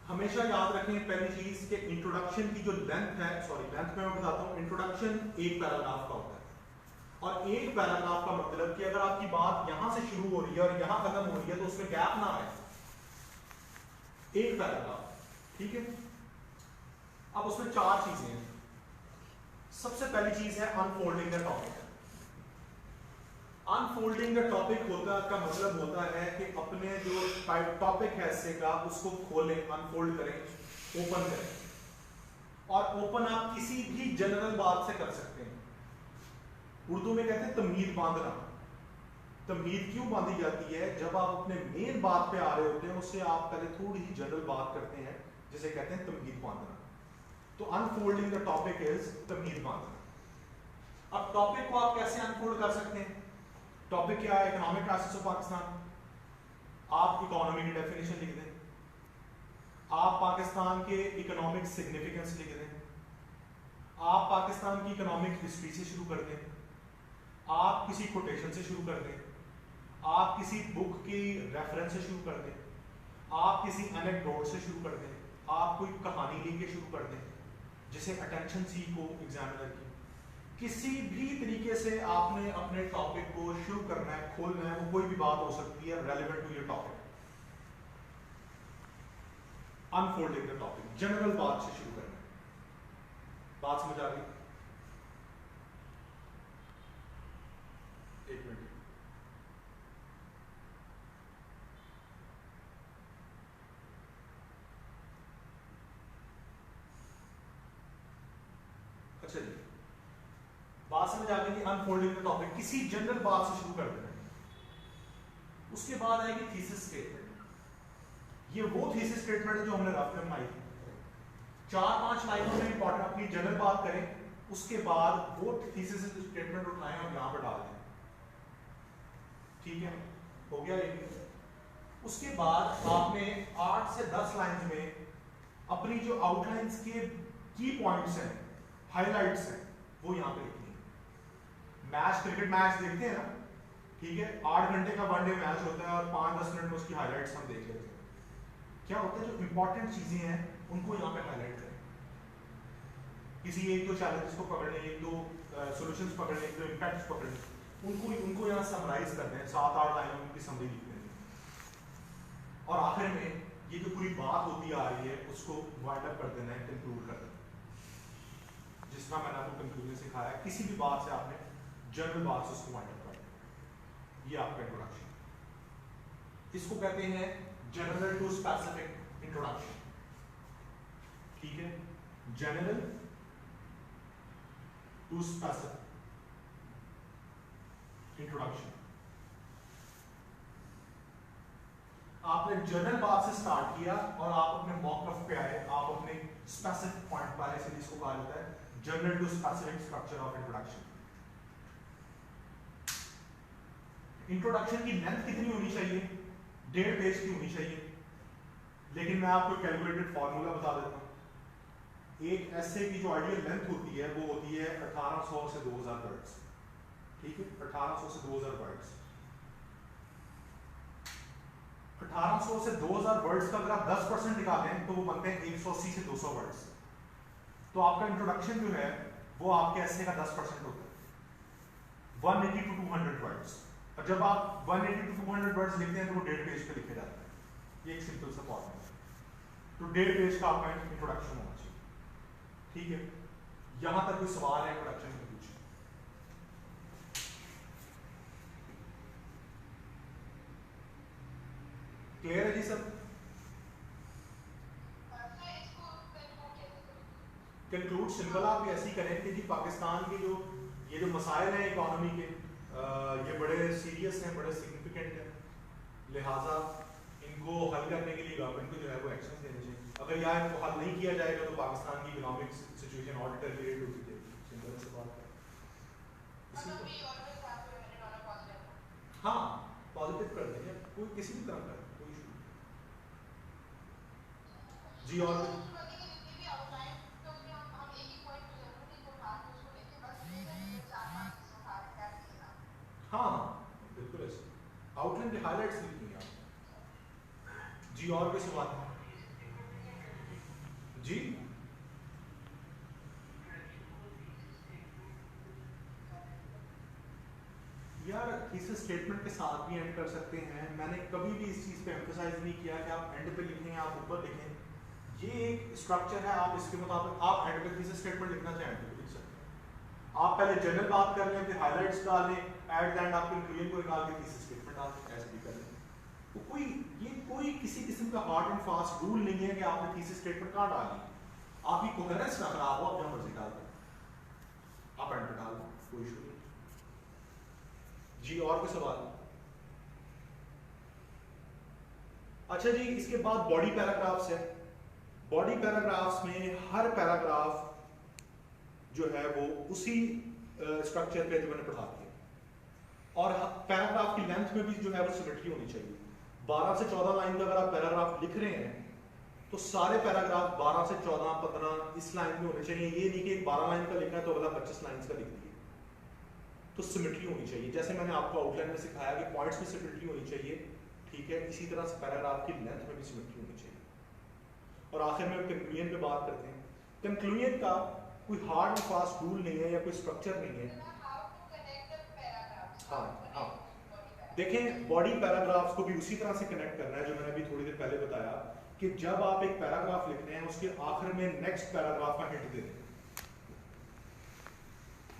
हमेशा याद रखें पहली चीज कि इंट्रोडक्शन की जो लेंथ है, लेंथ में मैं बताता हूं, इंट्रोडक्शन एक पैराग्राफ का होता है, और एक पैराग्राफ का मतलब कि अगर आपकी बात यहां से शुरू हो रही है और यहां खत्म हो रही है तो उसमें गैप ना आए, एक पैराग्राफ, ठीक है। अब उसमें 4 चीजें हैं। सबसे पहली चीज है unfolding the topic. Unfolding the topic होता का मतलब होता है कि अपने जो टॉपिक है ऐसे का उसको खोलें, अनफोल्ड करें, ओपन करें, और ओपन आप किसी भी जनरल बात से कर सकते हैं। उर्दू में कहते हैं तमहीद बांधना। तमहीद क्यों बांधी जाती है? जब आप अपने मेन बात पे आ रहे होते हैं उससे आप पहले थोड़ी सी जनरल बात करते हैं, जिसे कहते हैं तमहीद बांधना। तो अनफोल्डिंग द टॉपिक इज तमहीद बांधना। अब टॉपिक को आप कैसे अनफोल्ड कर सकते हैं? टॉपिक क्या है? Economic crisis of Pakistan. आप इकोनॉमी की डेफिनेशन लिख दें, आप पाकिस्तान के इकोनॉमिक सिग्निफिकेंस लिख दें, आप पाकिस्तान की इकोनॉमिक हिस्ट्री से शुरू कर दें, आप किसी कोटेशन से शुरू कर दें, आप किसी बुक की रेफरेंस से शुरू कर दें, आप किसी एनेक्डोट से शुरू कर दें, आप कोई कहानी लेके शुरू कर दें, जिसे अटेंशन सीक हो एग्जामिनर की। किसी भी तरीके से आपने अपने टॉपिक को शुरू करना है, खोलना है, वो कोई भी बात हो सकती है relevant to your topic. Unfolding the topic, general बात से शुरू करना है। बात समझ आ गई? एक मिनट। अच्छा जी, बात समझ आ गई? अनफोल्डिंग द टॉपिक, किसी जनरल बात से शुरू कर देना है। उसके बाद आएगी थीसिस स्टेटमेंट। ये वो थीसिस स्टेटमेंट है जो हमने रफ में बनाई थी। 4-5 लाइनों में इंपॉर्टेंट अपनी जनरल बात करें, उसके बाद वो थीसिस स्टेटमेंट उठाएं और यहां पर डाल दें। ठीक है, हो गया ये। उसके बाद आपने 8 से 10 लाइन में अपनी जो आउटलाइंस के की पॉइंट्स हैं, हाइलाइट्स हैं, वो यहां पे लिखनी है। मैच, क्रिकेट मैच देखते हैं ना, ठीक है, 8 घंटे का वनडे मैच होता है और 5-10 मिनट में उसकी हाइलाइट्स हम देख लेते हैं। क्या होता है, जो इंपॉर्टेंट चीजें हैं उनको यहाँ पे हाईलाइट करें। किसी एक दो चैलेंजेस को पकड़ने, एक दो सॉल्यूशंस पकड़ने, एक दो इम्पैक्ट्स पकड़ने, उनको यहाँ समराइज करते हैं, 7-8 लाइनों में उनकी समरी लिखते हैं। और आखिर में ये जो पूरी बात होती आ रही है उसको वाइंड अप कर देना है, कंक्लूड कर देना है। जिस तरह मैंने आपको कंक्लूजन सिखाया, किसी भी बात से आपने जनरल बात से उसको वाइंड अप कर देना। ये आपका इंट्रोडक्शन। इसको कहते हैं जनरल टू स्पेसिफिक इंट्रोडक्शन। ठीक है, जनरल टू स्पेसिफिक इंट्रोडक्शन। आपने जनरल बात से स्टार्ट किया और आप अपने मौकफ पे आए, आप अपने स्पेसिफिक पॉइंट पर आए, इसलिए इसको कहा जाता है general to specific structure of introduction. Introduction की लेंथ कितनी होनी चाहिए? 1.5 पेज की होनी चाहिए। लेकिन मैं आपको कैलकुलेटेड फॉर्मूला बता देता हूं। एक ऐसे की जो आइडियल लेंथ होती है वो होती है 1800 से 2000 वर्ड्स। ठीक है, 1800 से 2000 वर्ड्स। 1800 से 2000 वर्ड्स का अगर आप 10% निकालें तो वो बनते हैं 180 से 200 वर्ड्स। तो आपका इंट्रोडक्शन जो है वो आपके ऐसे का 10% होता है, 180 टू 200 वर्ड्स। और जब आप 180 टू 200 वर्ड्स लिखते हैं तो वो 1.5 पेज पे लिखे जाते हैं। ये एक सिंपल सा फॉर्मूला है। तो 1.5 पेज का आपका इंट्रोडक्शन होना चाहिए। ठीक है, यहां तक कोई सवाल है इंट्रोडक्शन में? पूछिए। क्लियर है जी सब? कंक्लूड सिंपल आप ऐसे ही करें कि जी पाकिस्तान के जो ये जो मसाइल हैं इकोनॉमी के, ये बड़े सीरियस हैं, बड़े सिग्निफिकेंट हैं, लिहाजा इनको हल करने के लिए गवर्नमेंट को जो है वो एक्शन लेने चाहिए। अगर यार इनको हल नहीं किया जाएगा तो पाकिस्तान की इकोनॉमिक सिचुएशन और डिटेरियोरेट होती जाएगी। सिंपल सी बात है। हाँ, पॉजिटिव कर देंगे, कोई किसी भी तरह का कोई इशू जी। और हाँ बिल्कुल ऐसे आउटलाइन के हाइलाइट्स लिखेंगे आप जी। और कोई सवाल जी? यार थीसिस स्टेटमेंट के साथ भी एंड कर सकते हैं। मैंने कभी भी इस चीज़ पे एम्फसाइज नहीं किया कि आप एंड पे लिखें, आप ऊपर लिखें। ये एक स्ट्रक्चर है, आप इसके मुताबिक आप एंड पे थीसिस स्टेटमेंट लिखना चाहें तो लिख सकते हैं। आप पहले जनरल बात कर लें, फिर हाइलाइट्स डालें, एट द एंड आप कंक्लूजन को निकाल के थीसिस स्टेटमेंट डाल दें, ऐसे भी कर लें। तो कोई किसी किस्म का हार्ड एंड फास्ट रूल नहीं है कि आपने थीसिस स्टेटमेंट कहाँ डालनी। आपकी कोहेरेंस ना खराब हो, आप जहां मर्जी डाल दो, आप एंटर डाल दो, कोई इशू नहीं। जी और कोई सवाल? अच्छा जी, इसके बाद बॉडी पैराग्राफ्स है। बॉडी पैराग्राफ्स में हर पैराग्राफ जो है वो उसी स्ट्रक्चर पे जो मैंने पढ़ा दिया, और पैराग्राफ की लेंथ में भी जो है वो सिमेट्री होनी चाहिए। 12 से 14 लाइन का अगर आप पैराग्राफ लिख रहे हैं तो सारे पैराग्राफ 12 से 14, 15 इस लाइन में होने चाहिए। ये नहीं कि एक 12 लाइन का लिखना है तो अगला 25 लाइन का लिख दिया। तो सिमेट्री होनी चाहिए, जैसे मैंने आपको आउटलाइन में सिखाया कि पॉइंट्स में सिमेट्री होनी चाहिए, ठीक है, इसी तरह से पैराग्राफ की लेंथ में भी सिमेट्री होनी चाहिए। और आखिर में कंक्लूजन पे बात करते हैं। कंक्लूजन का कोई हार्ड एंड फास्ट रूल नहीं है या कोई स्ट्रक्चर नहीं है। हाँ हाँ, देखें बॉडी पैराग्राफ्स को भी उसी तरह से कनेक्ट करना है जो मैंने अभी थोड़ी देर पहले बताया कि जब आप एक पैराग्राफ लिख रहे हैं उसके आखिर में नेक्स्ट पैराग्राफ का हिंट देते हैं।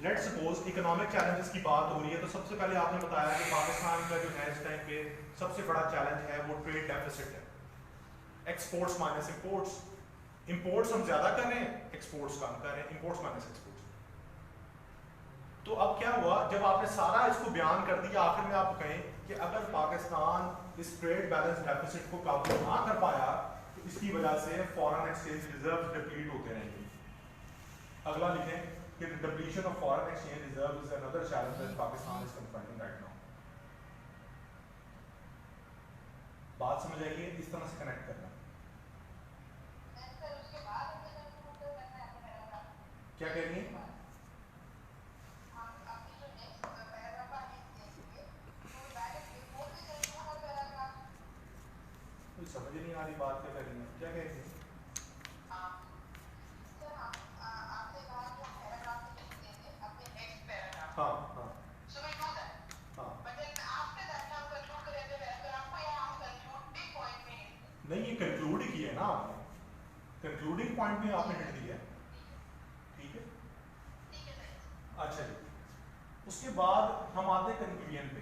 लेट्स सपोज इकोनॉमिक चैलेंजेस की बात हो रही है, तो सबसे पहले आपने बताया कि पाकिस्तान का जो है इस टाइम पे सबसे बड़ा चैलेंज है वो ट्रेड डेफिसिट है, एक्सपोर्ट्स माइनस इंपोर्ट्स। इंपोर्ट्स हम ज्यादा कर रहे हैं, एक्सपोर्ट्स कम कर रहे हैं, इंपोर्ट्स माइनस एक्सपोर्ट्स। तो अब क्या हुआ, जब आपने सारा इसको बयान कर दिया, आखिर में आप कहें कि अगर पाकिस्तान इस ट्रेड बैलेंस डेफिसिट को काबू ना कर पाया तो इसकी वजह से फॉरेन एक्सचेंज रिजर्व डिप्लीट होते रहेंगे। अगला लिखें कि the depletion of foreign exchange reserves is another challenge that Pakistan is confronting right now. बात समझ आइए, इस तरह से कनेक्ट करना। क्या कह रही हैं? समझ नहीं आ रही बात क्या कर रही है, क्या कह रही है? हाँ हाँ नहीं, ये कंक्लूड ही किया है ना आपने, कंक्लूडिंग पॉइंट में आपने हिंट दिया, ठीक है। अच्छा जी, उसके बाद हम आते हैं कंक्लूजन पे।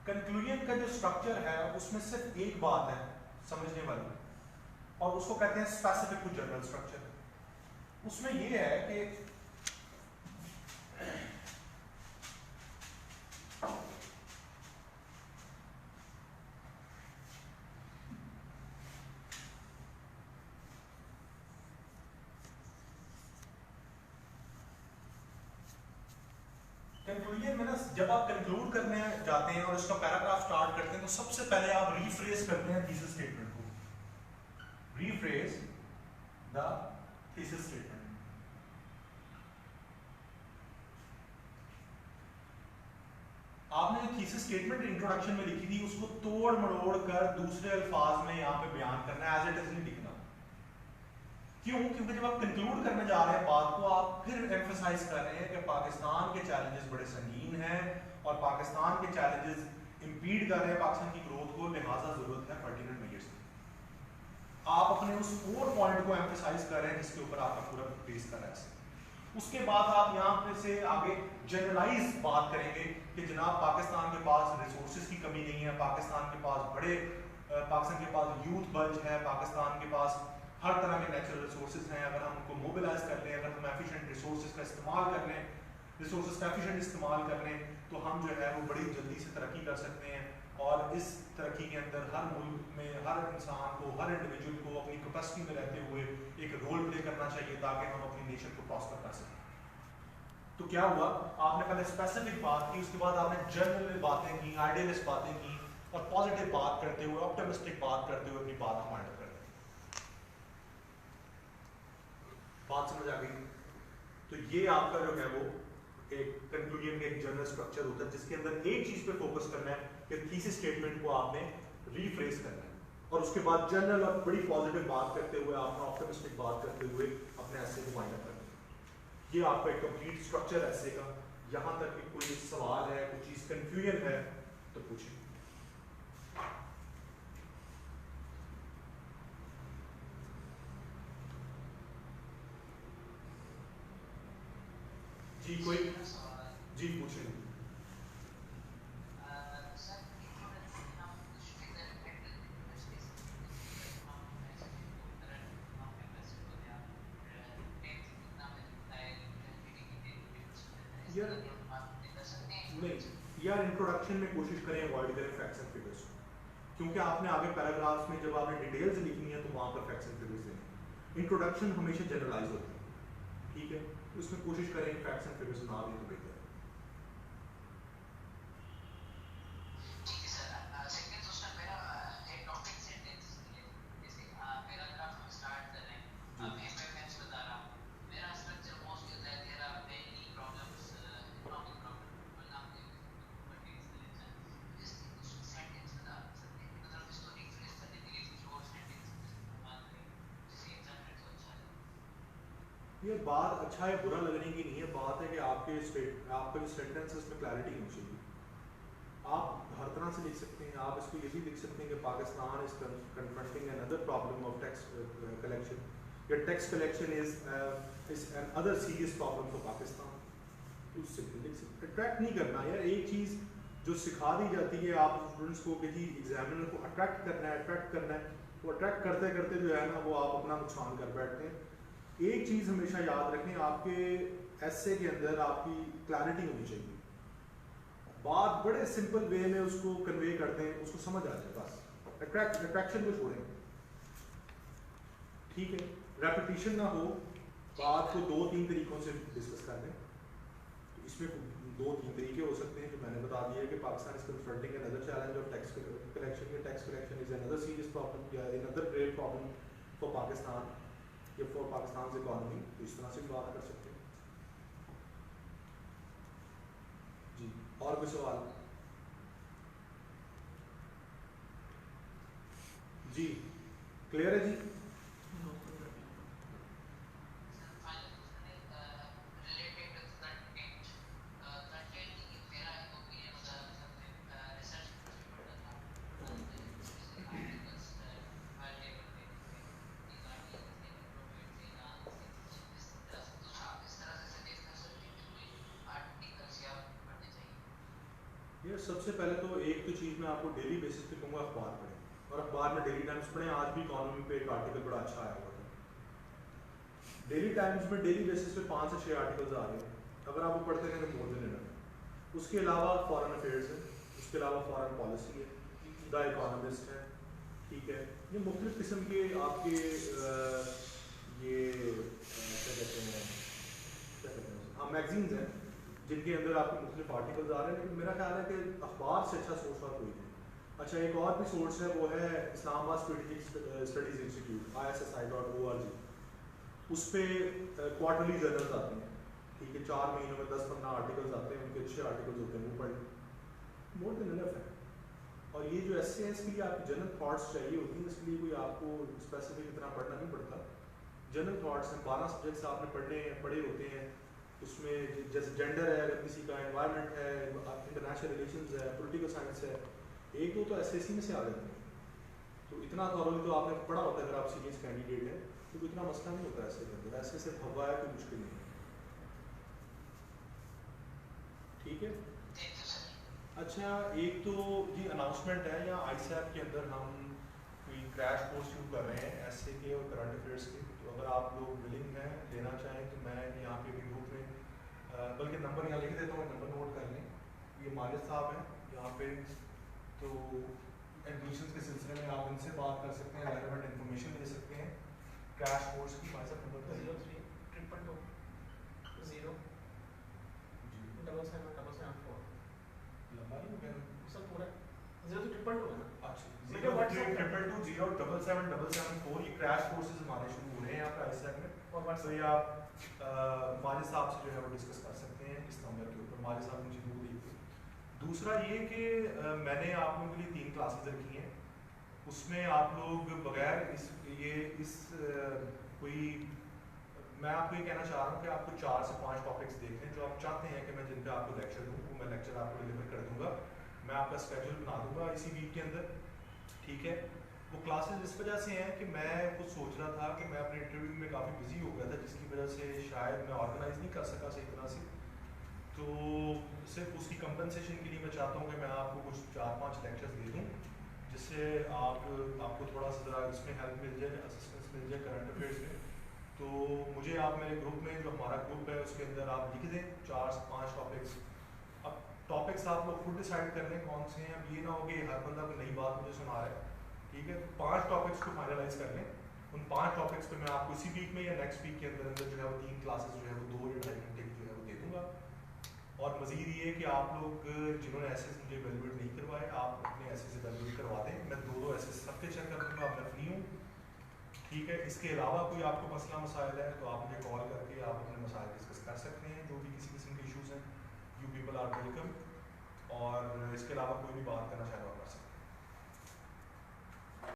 कंक्लूजन का जो स्ट्रक्चर है उसमें सिर्फ एक बात है समझने वाली, और उसको कहते हैं स्पेसिफिक टू जनरल स्ट्रक्चर। उसमें ये है कि कंक्लूजन में ना, जब आप कंक्लूड करने जाते हैं और इसका पैराग्राफ स्टार्ट करते हैं तो सबसे पहले आप रीफ्रेज करते हैं थीसिस स्टेटमेंट को, रीफ्रेज द थीसिस स्टेटमेंट। आपने जो थीसिस स्टेटमेंट इंट्रोडक्शन में लिखी थी उसको तोड़ मरोड़ कर दूसरे अल्फाज में यहाँ पे बयान करना है, एज इट इज नहीं लिखना। क्यों? क्योंकि जब आप कंक्लूड करने जा रहे हैं बात को, आप फिर एम्फसाइज कर रहे हैं कि पाकिस्तान के चैलेंजेस बड़े संगीन हैं और पाकिस्तान के चैलेंजेस इंपीड कर रहे हैं पाकिस्तान की ग्रोथ को, लिहाजा जरूरत है पर्टिकुलर मेजर्स की। आप अपने उस कोर पॉइंट को एम्फसाइज कर रहे हैं जिसके ऊपर आपका पूरा बेस कर रहा है। उसके बाद आप यहाँ पे से आगे जनरलाइज बात करेंगे कि जनाब पाकिस्तान के पास रिसोर्सेज की कमी नहीं है, पाकिस्तान के पास यूथ बंच है, पाकिस्तान के पास हर तरह के नेचुरल रिसोर्सेज हैं। अगर हम उनको मोबिलाइज कर लें, अगर हम एफिशिएंट रिसोर्सेज का इस्तेमाल कर लें, रिसोर्सेज का एफिशिएंट इस्तेमाल कर लें, तो हम जो है वो बड़ी जल्दी से तरक्की कर सकते हैं। और इस तरक्की के अंदर हर मुल्क में हर इंसान को, हर इंडिविजुअल को अपनी कैपेसिटी में रहते हुए एक रोल प्ले करना चाहिए ताकि हम अपनी नेशन को प्रॉस्पर कर सकें। तो क्या हुआ, आपने पहले स्पेसिफिक बात की, उसके बाद आपने जनरल बातें की, आइडियलिस्ट बातें की, और पॉजिटिव बात करते हुए, ऑप्टिमिस्टिक बात करते हुए अपनी बात को फाइनल कर दी। बात समझ आ गई? तो ये आपका जो है वो एक कंक्लूजन का एक जनरल स्ट्रक्चर होता है जिसके अंदर एक चीज पे फोकस करना है कि थीसिस स्टेटमेंट को आपने रीफ्रेज करना है, और उसके बाद जनरल और बड़ी पॉजिटिव बात करते हुए, आपने ऑप्टिमिस्टिक बात करते हुए अपने ऐसे को फाइनल करना है। ये आपका एक कंप्लीट स्ट्रक्चर ऐसे का। यहां तक कि कोई सवाल है, कोई चीज कंफ्यूजन है तो पूछिए। जी कोई, जी पूछिए। यार नहीं, यार इंट्रोडक्शन में कोशिश करें अवॉइड करें फैक्ट्स एंड फिगर्स, क्योंकि आपने आगे पैराग्राफ्स में जब आपने डिटेल्स लिखनी है तो वहाँ पर फैक्ट्स एंड फिगर्स देंगे। इंट्रोडक्शन हमेशा जनरलाइज होती है, ठीक है, उसमें कोशिश करें फैक्ट्स एंड फिगर्स ना दें तो बेहतर है। ये बात अच्छा है बुरा लगने की नहीं है, बात है कि आपका जो सेंटेंस है उसमें क्लैरिटी होनी चाहिए। आप हर तरह से लिख सकते हैं, आप इसको ये भी लिख सकते हैं कि Pakistan is confronting another problem of tax collection, या tax collection is an other serious problem for Pakistan. उससे लिख सकते, अट्रैक्ट नहीं करना यार। एक चीज़ जो सिखा दी जाती है आप स्टूडेंट्स को कि जी एग्जामिनर को अट्रैक्ट करना है, वो अट्रैक्ट करते करते जो है ना वो आप अपना नुकसान कर बैठते हैं। एक चीज़ हमेशा याद रखें, आपके एसे के अंदर आपकी क्लैरिटी होनी चाहिए। बात बड़े सिंपल वे में उसको कन्वे करते हैं, उसको समझ आ जाए बस। अट्रैक्शन को छोड़ें, ठीक है, रेपिटेशन ना हो, बात को 2-3 तरीकों से डिस्कस कर दें। तो इसमें 2-3 तरीके हो सकते हैं जो मैंने बता दिया कि Pakistan is confronting another challenge of tax collection, या tax collection is another serious problem, या another great problem for Pakistan या फॉर पाकिस्तान इकोनॉमी। तो इस तरह से भी बात कर सकते हैं जी। और कोई सवाल जी? क्लियर है जी? ये सबसे पहले तो एक तो चीज़ मैं आपको डेली बेसिस पे कहूँगा अखबार पढ़ें, और अखबार में डेली टाइम्स पढ़ें। आज भी इकोनॉमी पे एक आर्टिकल बड़ा अच्छा आया हुआ था। डेली टाइम्स में डेली बेसिस पे 5 से 6 आर्टिकल्स आ रहे हैं, अगर आप वो पढ़ते रहें तो मोर देन इनफ। उसके अलावा फॉरेन अफेयर्स है, उसके अलावा फॉरेन पॉलिसी है, द इकोनॉमिस्ट है, ठीक है। ये मुख्तलिफ किस्म के आपके ये क्या कहते हैं हाँ मैगजीन्स हैं जिनके अंदर आपके मुख्तलिफ आर्टिकल्स आ रहे हैं। लेकिन मेरा ख्याल है कि अखबार से अच्छा सोर्स और कोई नहीं। अच्छा, एक और भी सोर्स है, वो है Islamabad strategic studies institute ISSI.org। उस पर क्वार्टरली जर्नल्स आते हैं, ठीक है, 4 महीनों में 10-15 आर्टिकल्स आते हैं, उनके अच्छे आर्टिकल्स होते हैं, वो पढ़ें, मोर देन इनफ है। और ये जो ऐसे हैं इसके लिए आपकी जनरल थॉट्स चाहिए होती हैं, इसके लिए कोई आपको स्पेसिफिक इतना पढ़ना नहीं पड़ता। जनरल थॉट्स हैं, 12 सब्जेक्ट्स आपने पढ़े होते हैं। उसमें जैसे जेंडर है, अगर किसी का एनवायरनमेंट है, इंटरनेशनल रिलेशंस है, पॉलिटिकल साइंस है, एक दो तो SSC में से आ जाते हैं। तो इतना थॉरली तो आपने पढ़ा होता है अगर आप सीरियस कैंडिडेट है, तो इतना मसला नहीं होता ऐसे के अंदर। ऐसे सिर्फ हवा है, कोई मुश्किल नहीं है, ठीक है। अच्छा, एक तो ये अनाउंसमेंट है, या ISAP के अंदर हम कोई क्रैश कोर्स शुरू कर रहे हैं ऐसे के और करंट अफेयर्स के। तो अगर आप लोग विलिंग हैं लेना चाहें तो मैं यहाँ पे भी ग्रुप में बल्कि नंबर यहाँ लिख देता हूँ, नंबर नोट कर लें। ये मालिक साहब हैं यहाँ पे, तो एडमिशन के सिलसिले में आप इनसे बात कर सकते हैं, रेलेवेंट इन्फॉर्मेशन ले सकते हैं क्रैश कोर्स की। भाई साहब नंबर 03-2-0-777-4 लंबा नहीं हो गया सर पूरा 0-2-2 है ना। अच्छा, 0-3-2-0-777-4 ये क्रैश कोर्सेज हमारे शुरू हो रहे हैं यहाँ पे ISAP में। तो ये आप मालिक साहब से जो है वो डिस्कस कर सकते हैं इस नंबर के ऊपर। मालिक साहब मुझे जरूर देखिए। दूसरा ये कि मैंने आप लोगों के लिए 3 क्लासेस रखी हैं, उसमें आप लोग बगैर कोई मैं आपको ये कहना चाह रहा हूँ कि आपको 4 से 5 टॉपिक्स देखें जो आप चाहते हैं कि मैं जिन पे आपको लेक्चर दूँ, वो मैं लेक्चर आपको डिलीवर कर दूँगा। मैं आपका स्केड्यूल बना दूँगा इसी वीक के अंदर, ठीक है। वो क्लासेस इस वजह से हैं कि मैं कुछ सोच रहा था कि मैं अपने इंटरव्यू में काफ़ी बिजी हो गया था, जिसकी वजह से शायद मैं ऑर्गेनाइज नहीं कर सका सही तरह से। तो सिर्फ उसकी कंपनसेशन के लिए मैं चाहता हूँ कि मैं आपको कुछ 4-5 लेक्चर्स दे दूँ, जिससे आपको थोड़ा सा ज़रा इसमें हेल्प मिल जाए, असिस्टेंस मिल जाए करंट अफेयर्स में। तो मुझे आप मेरे ग्रुप में, जो हमारा ग्रुप है उसके अंदर आप लिख दें 4 से 5 टॉपिक्स। अब टॉपिक्स आप लोग खुद डिसाइड कर लें कौन से हैं। अब ये ना हो कि हर बंदा कोई नई बात मुझे सुना रहा है, ठीक है। तो 5 टॉपिक्स को फाइनलाइज कर लें। उन 5 टॉपिक्स पे मैं आपको इसी वीक में या नेक्स्ट वीक के अंदर जो है वो 3 क्लासेस जो है वो 2 या 2.5 घंटे की जो है वो दे दूँगा। और मज़ीद ये कि आप लोग जिन्होंने एसेस मुझे वैल्यूएट नहीं करवाए, आप अपने एसेस से वैल्यूएट करवा दें। मैं 2 एसेस सबके चेक कर दूँगा, मैं फ्री हूँ, ठीक है। इसके अलावा कोई आपको मसला मसाइल है तो आप मुझे कॉल करके आप अपने मसाइल डिस्कस कर सकते हैं, जो भी किसी किस्म के इशूज़ हैं। You people are welcome. और इसके अलावा कोई भी बात करना चाहे तो आप कर सकते हैं।